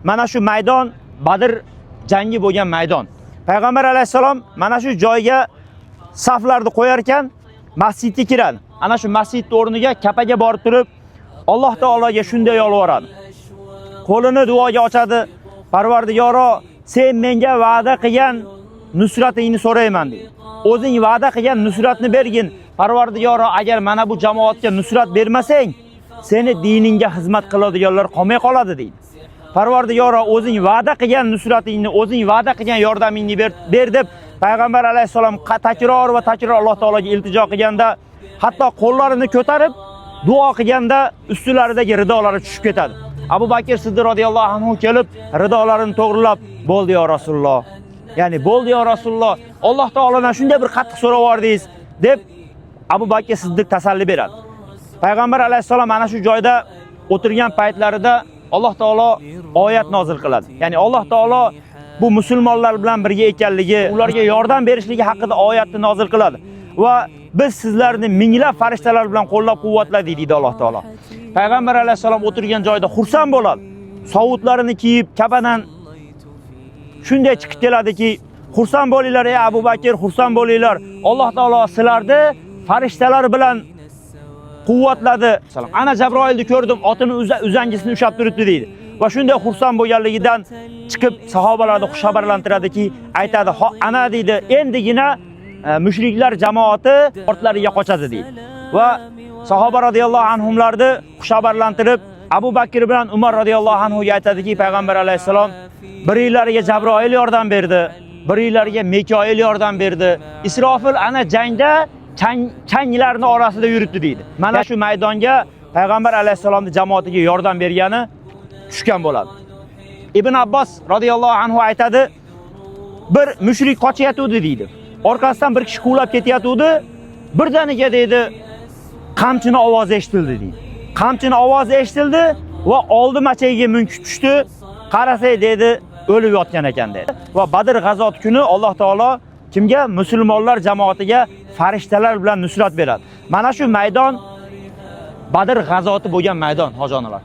mana shu maydon Badr jangi bo'lgan maydon. Payg'ambar alayhisalom mana shu joyga saflarni qo'yar ekan, masjidga kiradi. Ana shu masjid o'rniga kapaga borib turib, Alloh taologa shunday yolvoradi. Qo'lini duoga ochadi. Parvardigoro, sen menga va'da qilgan nusratingni so'rayman deydi. O'zing va'da qilgan nusratni bergin. Parvardigoro, agar mana bu jamoatga nusrat bermasang, seni diningga xizmat qiladiganlar qolmay qoladi deydi. Parvardigoro, o'zing va'da qilgan nusratingni, o'zing va'da qilgan yordamingni ber deb Payg'ambar alayhisalom takror va takror Alloh taologa iltijo qilganda, hatto qo'llarini ko'tarib duo qilganda ustilaridagi ridolari tushib ketadi. Abu Bakr Siddiq radhiyallohu anhu kelib, ridolarini to'g'rilab, "Bo'ldi ya Rasululloh." Ya'ni bo'ldi ya Rasululloh, Alloh taolodan shunday bir qattiq so'ravordingiz deb Abu Bakr Siddiq tasalli beradi. Payg'ambar alayhisalom ana shu joyda o'tirgan paytlarida Alloh taolo oyat nozil qiladi. Ya'ni Alloh taolo bu musulmonlar bilan birga ekanligi, ularga yordam berishligi haqida oyatni nozil qiladi va biz sizlarni minglab farishtalar bilan qo'llab-quvvatladik deydi Alloh taolo. Payg'ambar alayhisalom o'tirgan joyda xursand bo'ladi. Sovutlarini kiyib, kabadan shunday chiqib keladiki, xursand bo'linglar ey Abu Bakr, xursand bo'linglar. Alloh taolo sizlarni farishtalar bilan quvvatladi. Ana Jabroilni ko'rdim, otini uzangisini ushlab turibdi deydi. Va shunday xursand bo'lganligidan chiqib sahobalarni xushxabarlantiradiki, aytadi, ana deydi, endigina mushriklar jamoati ortlariga qochadi deydi. Va sahoba radhiyallohu anhumlarni xushxabarlantirib, Abu Bakr bilan Umar radhiyallohu anhu ga aytadiki, Payg'ambar alayhisalom birilariga Jabroil yordam berdi, birilariga Mikoil yordam berdi. Isrofil ana jangda changlarning orasida yuribdi deydi. Mana shu maydonga Payg'ambar alayhisalomning jamoatiga yordam bergani tushgan bo'ladi. Ibn Abbos radhiyallohu anhu aytadi, bir mushrik qochyotdi deydi. Orqasidan bir kishi quvlab ketyotdi. Birdaniga deydi, qamchini ovozi eshitildi deydi. Qamchini ovozi eshitildi va oldi machagiga munkib tushdi. Qarasay dedi, o'lib yotgan ekan dedi. Va Badr g'azoti kuni Alloh taolo kimga? Musulmonlar jamoatiga farishtalar bilan nusrat beradi. Mana shu maydon Badr g'azoti bo'lgan maydon, hojonalar.